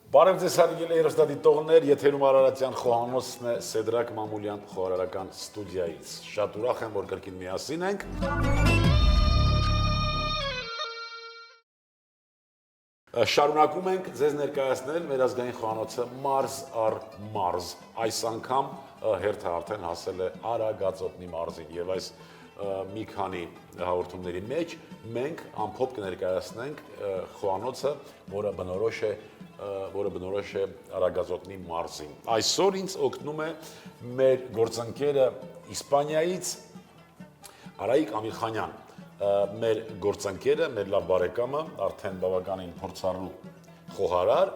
Բարև ձեզ հարգելի երեստադիտողներ, եթերում Արարատյան խոհանոցն է Սեդրակ Մամուլյան խոհարարական ստուդիայից։ Շատ ուրախ եմ, որ կրկին միասին ենք։ Շարունակում ենք ձեզ ներկայացնել մեր ազգային խոհանոցը մարզ առ մարզ։ Այս անգամ հերթը արդեն հասել է Արագածոտնի մարզին եւ այս մի քանի հաղորդումների մեջ մենք ամփոփ կներկայացնենք խոհանոցը, որը բնորոշ է Արագածոտնի մարզին։ Այսօր ինձ օգնում է մեր գործընկերը Իսպանիայից Արայիկ Ամիրխանյան, մեր գործընկերը, մեր լավ բարեկամը, արդեն բավականին փորձառու խոհարար,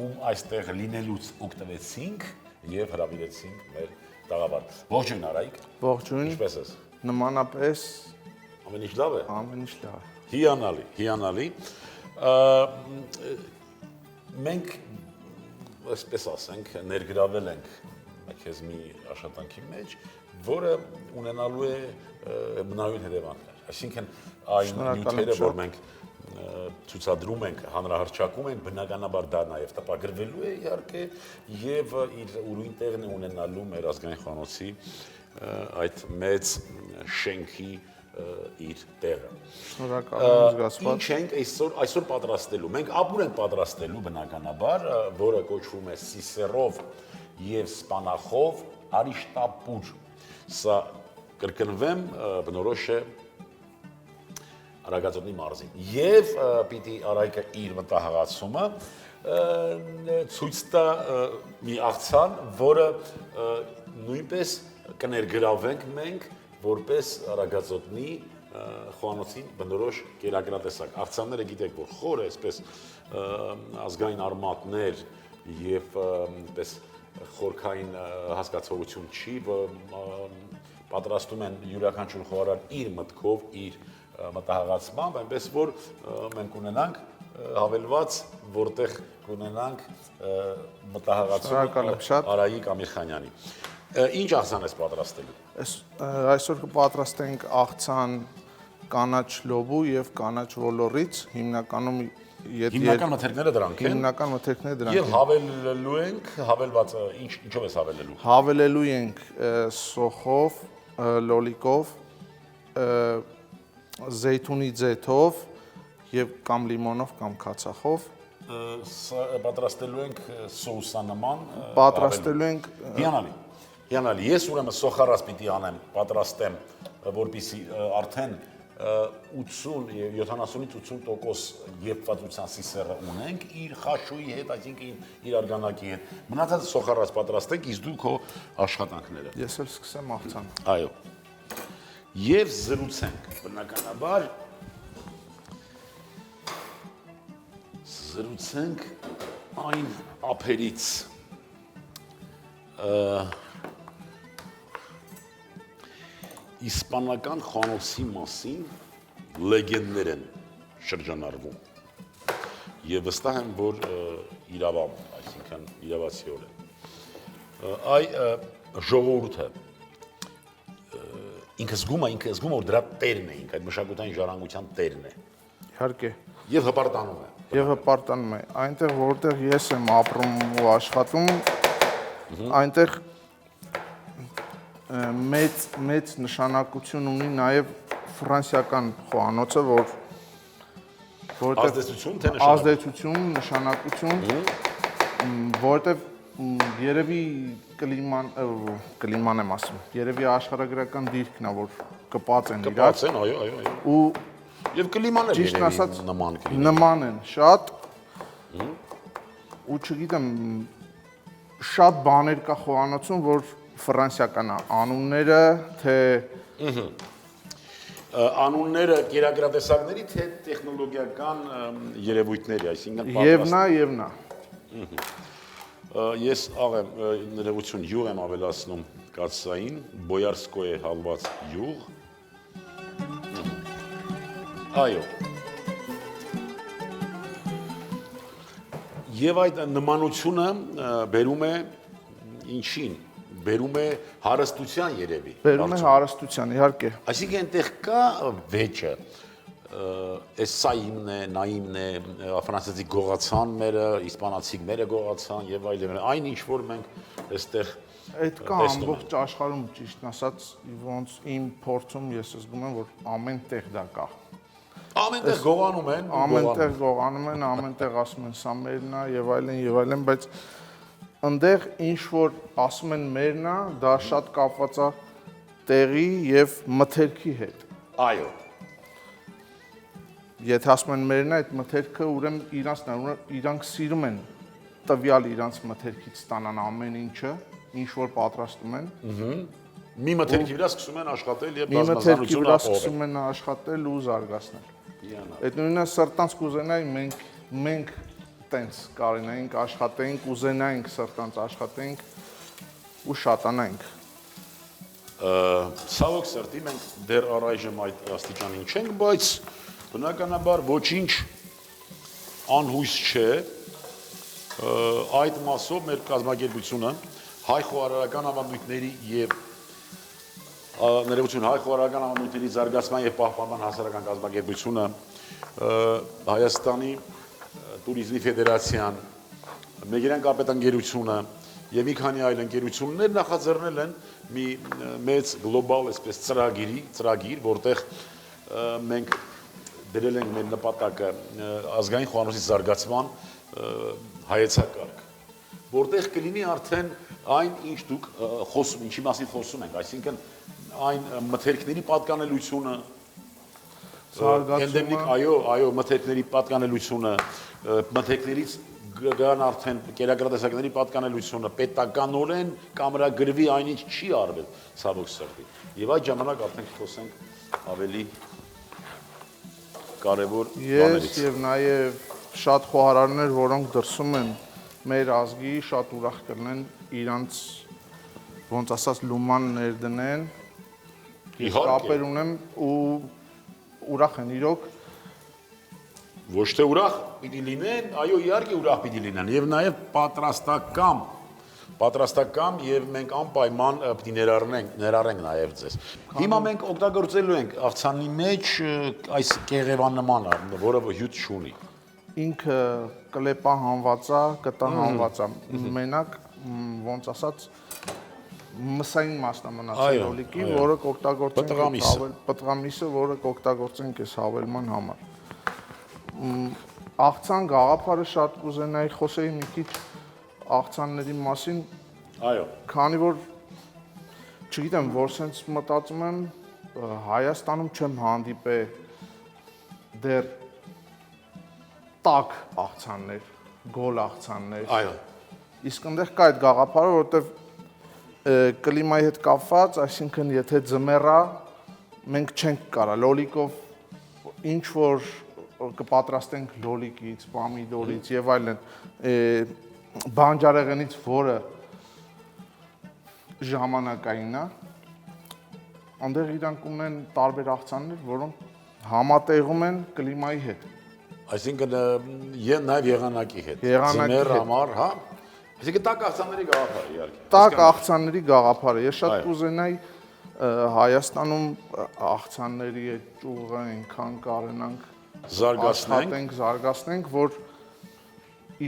ում այստեղ լինելուց օգտվեցինք եւ հրավիրեցինք մեր տաղավար։ Ողջույն Արայիկ։ Ողջույն։ Ինչպե՞ս ես։ Նմանապես ամեն ինչ լավ է։ Ամեն ինչ լավ։ Հիանալի։ Մենք այսպես ասենք ներգրավել ենք քեզ մի աշխատանքի մեջ, որը ունենալու է բնայուն հետևանքներ։ Այսինքն այն նյութերը, որ մենք ցուցադրում ենք, հանրահռչակում ենք, բնականաբար դա նաև տպագրվելու է իհարկե եւ իր ուրույն տեղն է ունենալու մեր ազգային խոհանոցի այդ մեծ շենքի իր տեղը։ Շնորհակալ եմ զգացված։ Ինչ ենք այսօր պատրաստելու։ Մենք ապուր ենք պատրաստելու բնականաբար, որը կոչվում է սիսերով եւ սպանախով արիշտապուր։ Սա կրկնվեմ, բնորոշ է Արագածոտնի մարզին։ Եվ պիտի Արայիկը իր մտահղացումը ցույց տա մի աղցան, որը նույնպես կներգրավենք մենք որպես Արագածոտնի խոհանոցին բնորոշ կերակրատեսակ։ Աղցանները գիտեք, որ խոր է, այսպես ազգային արմատներ եւ այսպես խորքային հասկացողություն չի, պատրաստում են յուրաքանչյուր խոհարար իր մտքով, իր մտահղացմամբ, այնպես որ մենք ունենանք հավելված, որտեղ կունենանք մտահղացումը Արայիկ Ամիրխանյանի։ Ինչ աղցան ես պատրաստելու։ Այսօր կպատրաստենք աղցան կանաչ լոբու եւ կանաչ ոլորից, հիմնականում հիմնական մթերքները դրանք են։ Հիմնական մթերքները դրանք են։ Եվ հավելելու ենք, հավելվածը ինչով ես հավելելու։ Հավելելու ենք սոխով, լոլիկով, զեյթունի ձեթով եւ կամ լիմոնով կամ քացախով։ Պատրաստելու ենք սոուսանման։ Պատրաստելու ենք Հիանալի։ Ես ուրեմն սոխարած պիտի անեմ, պատրաստեմ, որպեսզի արդեն 80 եւ 70-ից 80% եփվածության սիսերը ունենք իր խաշուի հետ, այսինքն իր արգանակի հետ։ Մնացածը սոխարած պատրաստենք, իսկ դու քո աշխատանքները։ Ես էլ սկսեմ աղցան։ Այո։ Եվ զրուցենք, բնականաբար զրուցենք այն ափերից իսպանական խոհանոցի մասին լեգենդներ են շրջանառվում եւ վստահ եմ, որ իրավամբ, այսինքն իրավացիորեն այ ժողովուրդը ինքը զգում է, որ դրա տերն է, այդ մշակութային ժառանգության տերն է։ Իհարկե։ Եվ հպարտանում է։ Եվ հպարտանում է։ Այնտեղ, որտեղ ես եմ ապրում ու աշխատում, այնտեղ մեծ նշանակություն ունի նաև ֆրանսիական խոհանոցը, որտեղ ազդեցություն, նշանակություն, որտեղ երևի կլիման եմ ասում, երևի աշխարհագրական դիրքն է, որ կպած են իրար։ Կպած են, այո։ Ու եւ կլիման է ճիշտ ասած նման են շատ ու չգիտեմ շատ բաներ կա խոհանոցում, որ ֆրանսիական անունները, թե անունները կերակրատեսակների, թե տեխնոլոգիական երևույթների, այսինքն եւ նա։ Ես աղեմ ներողություն յուղ եմ ավելացնում կացային, բոյարսկոյե հալված յուղ։ Այո։ Եվ այդ նմանությունը բերում է ինչին։ Բերում է հարստության երևի։ Բերում է հարստության, իհարկե։ Այսինքն այնտեղ կա վեճը, Այս սա իմն է, նա իմն է, ֆրանսիացի գողացան մերը, իսպանացիք մերը գողացան եւ այլն։ Այն ինչ որ մենք այստեղ Այդ կա ամբողջ աշխարհում, ճիշտն ասած, ոնց իմ փորձում ես զգում եմ, որ ամեն տեղ դա կա։ Ամենտեղ գողանում են, Ամենտեղ գողանում են, ամենտեղ ասում են սա մերն է եւ այլն, բայց այնտեղ ինչ որ ասում են մերն է, դա շատ կապված է տեղի եւ մթերքի հետ։ Այո։ Եթե ասում են մերն է, այդ մթերքը ուրեմն իրանք սիրում են տվյալ իրանք մթերքից ստանան ամեն ինչը, ինչ որ պատրաստում են։ Մի մթերքի վրա սկսում են աշխատել եւ Մի մթերքի բազմազանությունը վրա ապահովել։ սկսում են աշխատել ու զարգացնել։ Այդ նույնը սրտանց կուզենայի մենք տենց կարենայինք աշխատենք, ուզենայինք սրտանց աշխատենք ու շատանանք։ Ցավոք սրտի մենք դեռ առայժմ այդ աստիճանին չենք, բայց բնականաբար ոչինչ անհույս չէ այդ մասով մեր կազմակերպությունը հայ խոհարարական ավանդույթների եւ ներողություն հայ խոհարարական ավանդույթների զարգացման եւ պահպանման հասարակական կազմակերպությունը Հայաստանի տուրիզմի ֆեդերացիան Մեգերան կապետանգերությունը եւ մի քանի այլ ընկերություններ նախաձեռնել են մի մեծ գլոբալ այսպես ծրագիր, որտեղ մենք դրել ենք մեր նպատակը ազգային խոհանոցի զարգացման հայեցակարգ, որտեղ կլինի արդեն այն ինչ դուք խոսում, ինչի մասին խոսում ենք, այսինքն այն մթերքների պատկանելությունը, էնդեմիկ, այո, մթերքների պատկանելությունը, մթերքներից գան արդեն կերակրատեսակների պատկանելությունը, պետականորեն կամրագրվի այն ինչ չի արվել, ցավոք սրտի։ Եվ այդ ժամանակ արդեն խոսենք ավելի կարևոր բաներից։ Ես եւ նաեւ շատ խոհարարներ, որոնք դրսում են մեր ազգի, շատ ուրախ կլինեն իրանց ոնց ասած լուման ներդնեն։ Կապեր ունեմ ու ուրախ են իրոք։ Ոչ թե ուրախ պիտի լինեն, այո, իհարկե ուրախ պիտի լինեն եւ նաեւ պատրաստական եւ մենք անպայման պիտի ներառենք նաեւ ձեզ։ Հիմա մենք օգտագործելու ենք աղցանի մեջ այս կեղևանմանը, որը հյութ չունի։ Ինքը կլեպա հանված է, կտա հանված է։ Մենակ ոնց ասած մսային մասն է մնացել լոլիկի, որը կօգտագործենք պտղամիսը, որը կօգտագործենք այս հավելման համար։ Աղցան գաղափարը շատ կուզենայի խոսեի մի քիչ աղցանների մասին։ Այո։ Քանի որ չգիտեմ, որ sense մտածում եմ Հայաստանում չեմ հանդիպել դեռ տաք աղցաններ, գոլ աղցաններ։ Այո։ Իսկ այնտեղ կա այդ գաղափարը, որովհետև կլիմայի հետ կապված, այսինքն եթե ձմեռա, մենք չենք կարա լոլիկով ինչ որ կպատրաստենք լոլիկից, պամիդորից եւ այլն, բանջարեղենից, որը ժամանակային է, այնտեղ իրանք ունեն տարբեր աղցաններ, որոնք համատեղում են կլիմայի հետ։ Այսինքն նաեւ եղանակի հետ։ Եղանակի հետ։ Համար, հա։ Այսինքն տաք աղցանների գաղափարը իհարկե։ Տաք աղցանների գաղափարը։ Ես շատ կուզենայի Հայաստանում աղցանների այդ ճյուղը այնքան կարենանք զարգացնենք, որ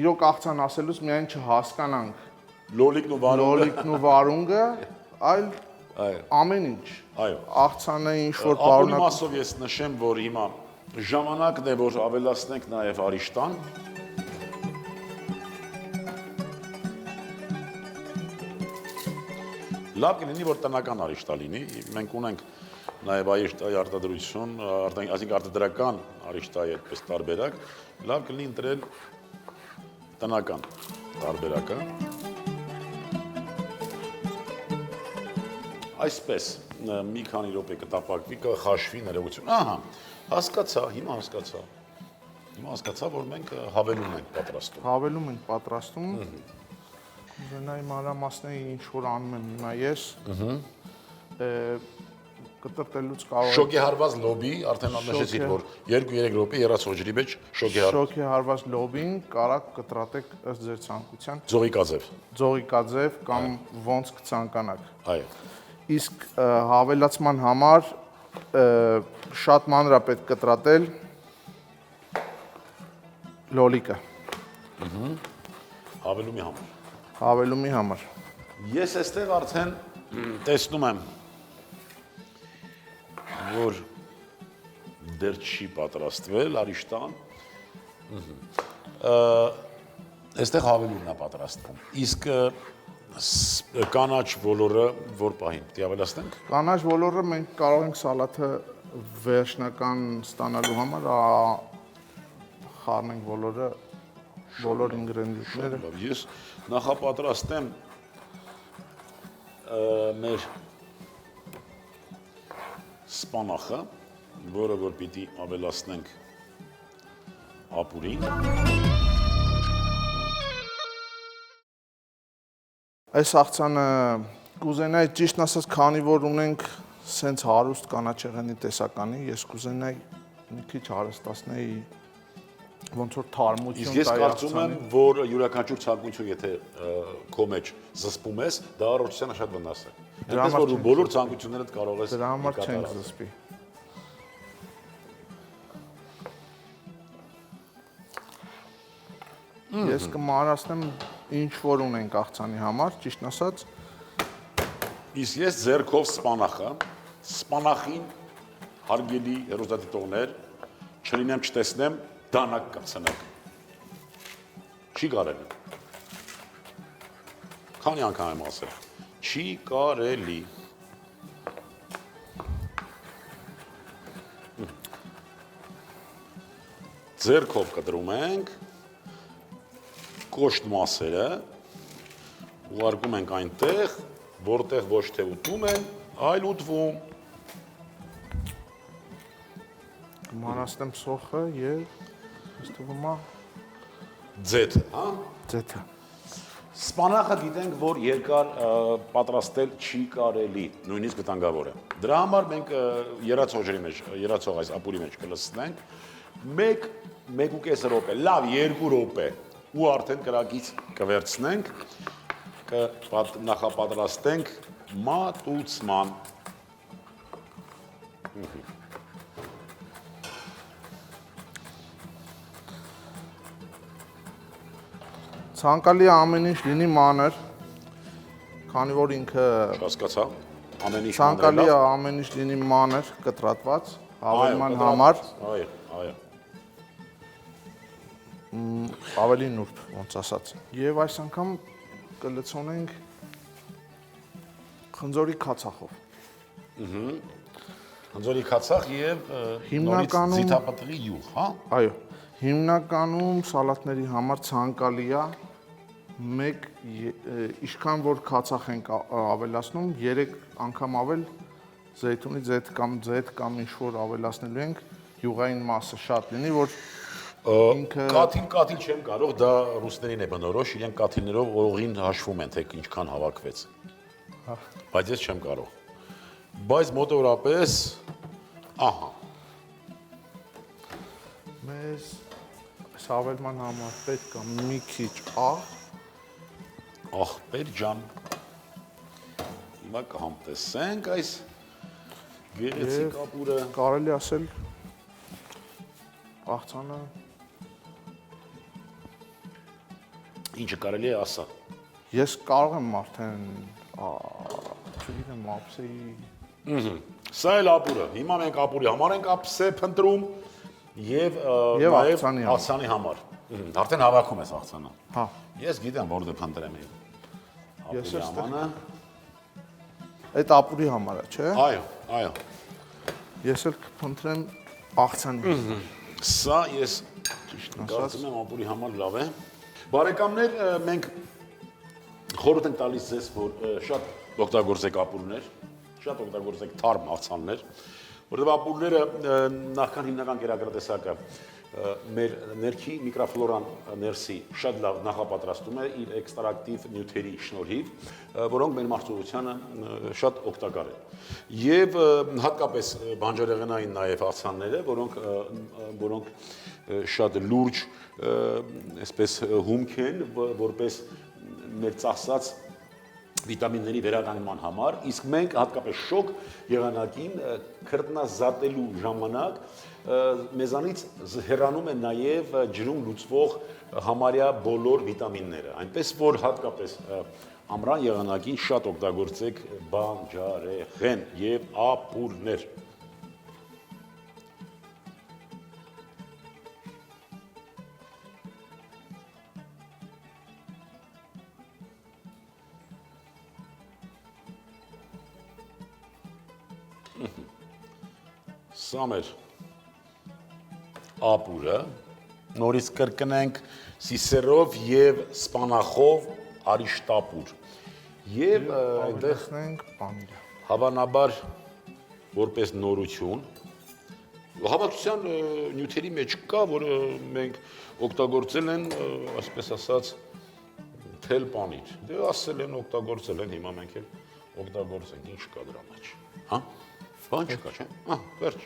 իրոք աղցան ասելուց միայն չհասկանանք լոլիկն ու վարունգը, այլ ամեն ինչ։ Այո։ Աղցանը ինչ որ Ապօրինի մասով ես նշեմ, որ հիմա ժամանակն է, որ ավելացնենք նաև արիշտան։ Լավ կլինի, որ տնական արիշտա լինի։ Մենք ունենք նաև արիշտայի արտադրություն, այսինքն արտադրական արիշտայի այդպես տարբերակ։ Լավ կլինի ընտրել տնական տարբերակը։ Այսպես մի քանի րոպե կտապակվի, կխաշվի ներողություն։ Ահա, հասկացա, հիմա հասկացա, որ մենք հավելում ենք պատրաստում։ Հավելում ենք պատրաստում։ Ուզենայի մանրամասների ինչ որ անում եմ հիմա ես։ Կտրտելուց կարող Շոկեհարված լոբի, արդեն նշեցիք, որ 2-3 րոպե եռացող ջրի մեջ շոկեհարված լոբին կարակ կտրատեք ըստ ձեր ցանկության։ Ձողիկաձև կամ ոնց կցանկանաք։ Այո։ Իսկ հավելացման համար շատ մանր է պետք կտրատել լոլիկը Հավելումի համար։ հավելումի համար։ Ես այստեղ արդեն տեսնում եմ, որ դեռ չի պատրաստվել, արիշտան։ Այստեղ հավելումն է պատրաստվում։ Իսկ կանաչ ոլորը որ պահին պիտի ավելացնենք։ Կանաչ ոլորը մենք կարող ենք սալաթը վերջնական ստանալու համար խառնենք բոլոր ինգրեդիենտները։ Ես նախապատրաստեմ մեր սպանախը, որը որ պիտի ավելացնենք ապուրին։ Այս աղցանը կուզենայի ճիշտն ասած, քանի որ ունենք սենց հարուստ կանաչեղենի տեսականի, ես կուզենայի մի քիչ հարստացնեի ոնց որ թարմություն Իսկ ես կարծում եմ, որ յուրաքանչյուր ցանկություն, եթե քո մեջ զսպում ես, դա առողջությանը շատ վնաս է։ Այնպես որ դու բոլոր ցանկություններդ կարող ես դրա համար չենք զսպի։ Ես կմանրացնեմ ինչ որ ունենք աղցանի համար, ճիշտն ասած։ Իսկ ես ձեռքով սպանախին հարգելի հեռուստադիտողներ, չլինեմ չտեսնեմ, դանակ կացնեք։ Չի կարելի։ Քանի անգամ եմ ասել։ Չի կարելի։ Ձեռքով կտրում ենք կոշտ մասերը, ուղարկում ենք այնտեղ, որտեղ ոչ թե ուտում են, այլ ուտվում։ Կմանրացնեմ սոխը եւ ըստ թվում է Ձեթը, հա։ ձեթը։ Սպանախը գիտենք, որ երկար պատրաստել չի կարելի, նույնիսկ վտանգավոր է։ Դրա համար մենք երացող ջրի մեջ, երացող այս ապուրի մեջ կլցնենք 1-1.5 րոպե, լավ 2 րոպե ու արդեն կրակից կվերցնենք, նախապատրաստենք մատուցման։ Ցանկալի ամեն ինչ լինի մանր, քանի որ ինքը Հասկացա։ Ամեն ինչ ցանկալի է ամեն ինչ լինի մանր, կտրատված, հավելման համար Այո, այո։ ավելի նուրբ, ոնց ասած։ Եվ այս անգամ կլցոնենք խնձորի քացախով։ Խնձորի քացախ եւ նորից ձիթապտղի յուղ, հա։ Այո, հիմնականում սալատների համար ցանկալի է մեկ ինչքան որ քացախ ենք ավելացնում 3 անգամ ավել զեյթունի ձեթ կամ ինչ որ ավելացնելու ենք յուղային մասը շատ լինի որ ինքը կաթիլ չեմ կարող, դա ռուսներին է բնորոշ, իրենք կաթիլներով օրողին հաշվում են, թե ինչքան հավաքվեց։ Բայց ես չեմ կարող։ Բայց մոտավորապես, ահա։ Մեզ այս ավելման համար պետք է մի քիչ Ախպեր ջան։ Հիմա կհամտեսենք այս գեղեցիկ ապուրը։ կարելի ասել աղցանը Ինչը կարելի է ասա։ ես կարող եմ արդեն չգիտեմ ափսեի Սա էլ ապուրը։ Հիմա մենք ապուրի համար ենք ափսե փնտրում եւ Եվ նաեւ աղցանի համար։ Արդեն հավաքում ես աղցանը։ հա Ես գիտեմ որտե փնտրեմ եւ։ Ես Ապուրի համանը։ այդ ապուրի համար է, չէ։ Այո, այո։ Ես էլ կփնտրեմ աղցանի։ Սա ես կարծում եմ ապուրի համար լավ է։ Բարեկամներ, մենք խորհուրդ ենք տալիս ձեզ, որ շատ օգտագործեք ապուրներ, շատ օգտագործեք թարմ աղցաններ, որտեղ ապուրները նախքան հիմնական կերակրատեսակը մեր ներքի միկրոֆլորան ներսի շատ լավ նախապատրաստում է իր էքստրակտիվ նյութերի շնորհիվ, որոնք մեր մարսողությանը շատ օգտակար են։ Եվ հատկապես բանջարեղենային նաև աղցանները, որոնք շատ լուրջ, այսպես հումք են, որպես մեր ծախսած վիտամինների վերականգնման համար, իսկ մենք հատկապես շոկ եղանակին քրտնազատելու ժամանակ մեզանից հեռանում է նաև ջրում լուծվող համարյա բոլոր վիտամինները, այնպես որ հատկապես ամռան եղանակին շատ օգտագործեք բանջարեղեն եւ ապուրներ։ Սա մեր ապուրը, նորից կրկնենք սիսերով և սպանախով արիշտապուր և այնտեղ պանիրը։ հավանաբար որպես նորություն, հավատության նյութերի մեջ կա, որը մենք օգտագործել են, այսպես ասած, թել պանիր, դե ասել են, օգտագործել են, հիմա մենք էլ օգտագործենք, ինչ կա դրա մեջ, հա, բան չկա, չէ, վերջ,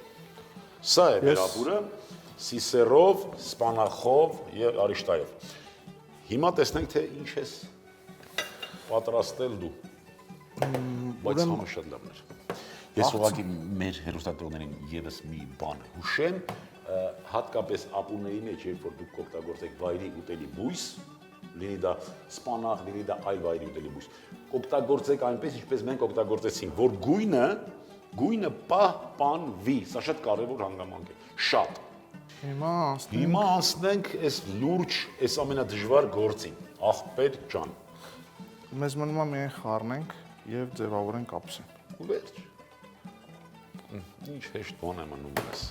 սա է մեր ապուրը, սիսերով, սպանախով և արիշտայով, հիմա տեսնենք, թե ինչ ես պատրաստել դու, բայց համը շատ լավն էր, ես ուղղակի մեր հեռուստատողներին ևս մի բան հուշեմ, հատկապես ապուրների մեջ, երբ որ դուք կօգտագործեք վայրի ուտելի բույս, լինի դա սպանախ, լինի դա այլ վայրի ուտելի բույս, օգտագործեք այնպես, ինչպես մենք օգտագործեցինք, որ գույնը պահպանվի, սա շատ կարևոր հանգամանք է, շատ։ Հիմա անցնենք այս լուրջ, այս ամենադժվար գործին, աղբեր ջան։ Մեզ մնում է միայն խառնենք և ձևավորենք ափսեն։ Վերջ։ Ինչ հեշտ բան եմ անում ես։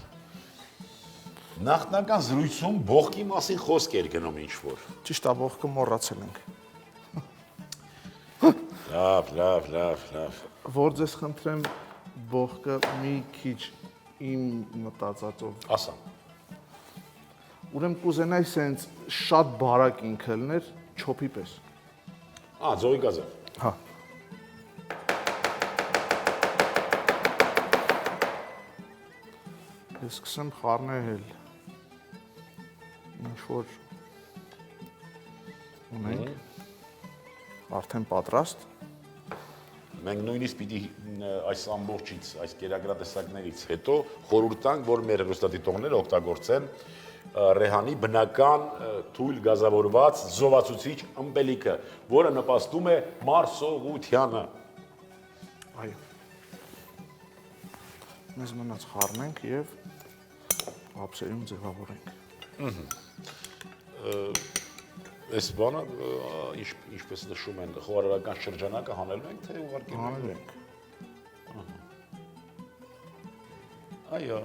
Նախնական զրույցում բողկի մասին խոսք էր գնում ինչ-որ։ Ճիշտ է, բողկը մոռացել ենք։ Լավ։ Որ ձեզ խնդրեմ բողկը մի քիչ իմ մտածածով։ Ասա։ Ուրեմն կուզենայի սենց շատ բարակ ինքը լներ, չոփի պես։ Ձողի գազը։ Հա։ Ես սկսեմ խառնել ինչ-որ ունենք, արդեն պատրաստ։ Մենք նույնիսկ պիտի այս ամբողջից, այս կերակրատեսակներից հետո խորհուրդ տանք, որ մեր հեռուստադիտողները օգտագործեն ռեհանի բնական թույլ գազավորված զովացուցիչ ըմպելիքը, որը նպաստում է մարսողությանը։ Այո։ Մեզ մնաց խառնենք և ափսերում ձևավորենք։ Այս բանը, ինչպես նշում են, խոհարարական շրջանակը հանելու ենք, թե ուղարկել հանելու ենք։ Այո։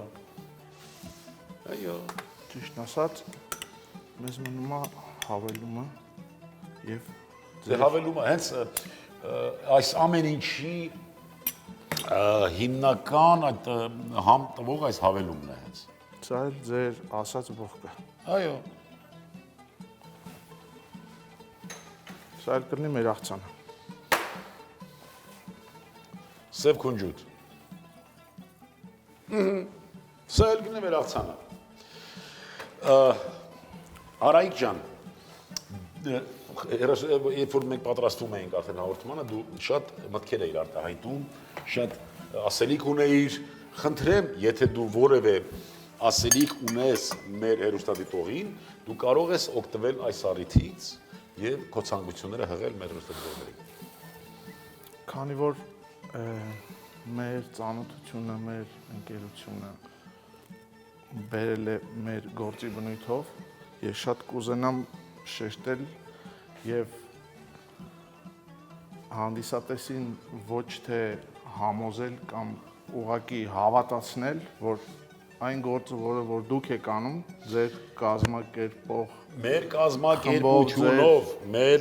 Ճիշտ ասած, մեզ մնում է հավելումը և Դե հավելումը, հենց այս ամեն ինչի հիմնական համ տվող այս հավելումն է հենց։ Սա էլ ձեր ասած բողկը։ Այո։ Սա էլ կրնի մեր աղցանը։ Սև քունջուտ։ Սա էլ կրնի մեր աղցանը։ Արայիկ ջան, երբ որ մենք պատրաստվում էինք արդեն հաղորդմանը, դու շատ մտքեր էիր արտահայտում, շատ ասելիք ունեիր, խնդրեմ, եթե դու որևէ ասելիք ունես մեր հեռուստադիտողին, դու կարող ես օգտվել այս առիթից և քո ցանկությունները հղել մեր հեռուստադիտողներին։ Քանի որ մեր ծանոթությունը, մեր ընկերությունը բերել է մեր գործի բնույթով, ես շատ կուզենամ շեշտել և հանդիսատեսին ոչ թե համոզել կամ ուղղակի հավատացնել, որ այն գործը, որ դուք եք անում, ձեր կազմակերպող Մեր կազմակերպությունով, մեր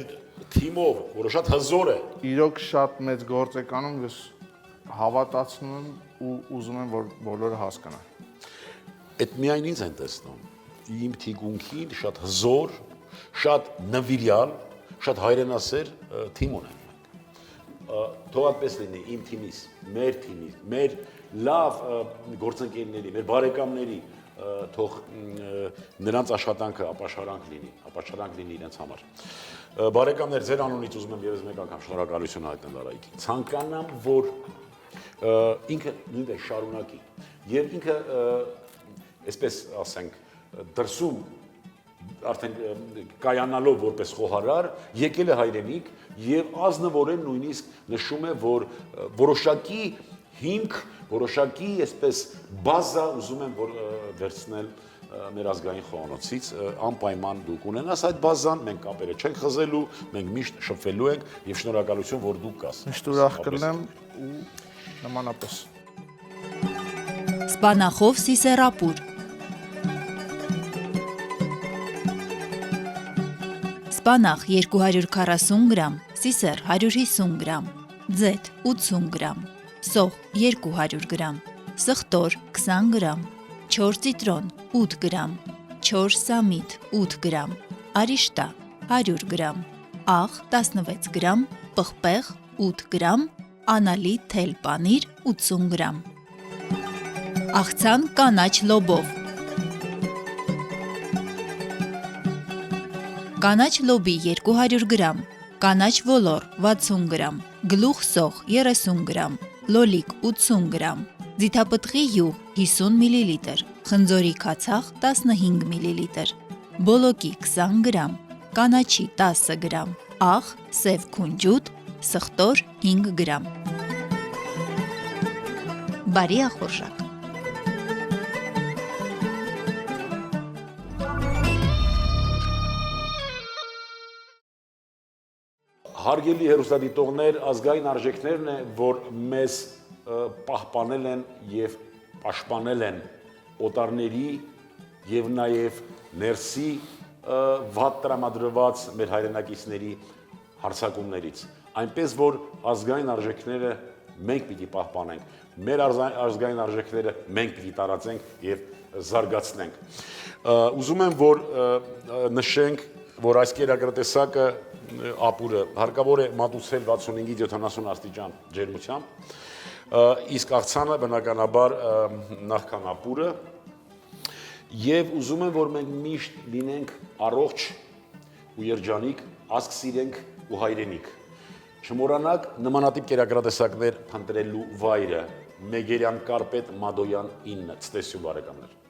թիմով, որը շատ հզոր է։ Իրոք շատ մեծ գործ եք անում, ես հավատացնում եմ ու ուզում եմ, որ բոլորը հասկանան։ Այդ միայն ինձ են տեսնում, իմ թիկունքին շատ հզոր, շատ նվիրյալ, շատ հայրենասեր թիմ ունենք մենք։ Թող այդպես լինի իմ թիմից, մեր լավ գործընկերների, մեր բարեկամների, թող նրանց աշխատանքը ապաշխարանք լինի իրենց համար։ Բարեկամներ, ձեր անունից ուզում եմ եւս մեկ անգամ շնորհակալություն հայտնել Արայիկին։ Ցանկանամ, որ ինքը նույնպես շարունակի եւ ինքը այսպես ասենք դրսում արդեն կայանալով որպես խոհարար եկել է հայրենիք եւ ազնվորեն նույնիսկ նշում է, որ որոշակի հիմք, որոշակի այսպես բազա ուզում են որ վերցնել մեր ազգային խոհանոցից, անպայման դուք ունենաս այդ բազան, մենք կապերը չենք խզելու, մենք միշտ շփվելու ենք եւ շնորհակալություն, որ դուք կաս։ Միշտ ուրախ կլինեմ ու նմանապես։ Սպանախով Սիսեռապուր։ Սպանախ 240 գրամ, սիսեռ 150 գրամ, ձեթ 80 գրամ, սող 200 գրամ, սխտոր 20 գրամ, 4 ծիտրոն 8 գրամ, 4 սամիտ 8 գրամ, արիշտա 100 գրամ, աղ 16 գրամ, պղպեղ 8 գրամ, անալի թել պանիր 80 գրամ։ Աղցան կանաչ լոբով։ Կանաչ լոբի 200 գրամ, կանաչ ոլոր 60 գրամ, գլուխ սող 30 գրամ, լոլիկ 80 գրամ, ձիթապտղի յուղ 50 մլ, խնձորի քացախ 15 մլ, բոլոկի 20 գրամ, կանաչի 10 գրամ, աղ, սև քունջուտ, սխտոր 5 գրամ։ Բարի ախորժակ։ Հարգելի հեռուստադիտողներ, ազգային արժեքներն է, որ մեզ պահպանել են եւ պաշտպանել են օտարների եւ նաեւ ներսի վատ տրամադրված մեր հայրենակիցների հարձակումներից։ Այնպես որ ազգային արժեքները մենք պիտի պահպանենք, մեր ազգային արժեքները մենք պիտի տարածենք եւ զարգացնենք։ Ուզում եմ որ նշենք, որ այս կերակրատեսակը ապուրը հարկավոր է մատուցել 65-ից 70 աստիճան ջերմությամբ, իսկ աղցանը բնականաբար նախքան ապուրը, եւ ուզում եմ, որ մենք միշտ լինենք առողջ ու երջանիկ, ազգ սիրենք ու հայրենիք։ Չմոռանաք նմանատիպ կերակրատեսակներ փնտրելու վայրը՝ Մեգերյան կարպետ Մադոյան 9, ցտեսություն բարեկամներ։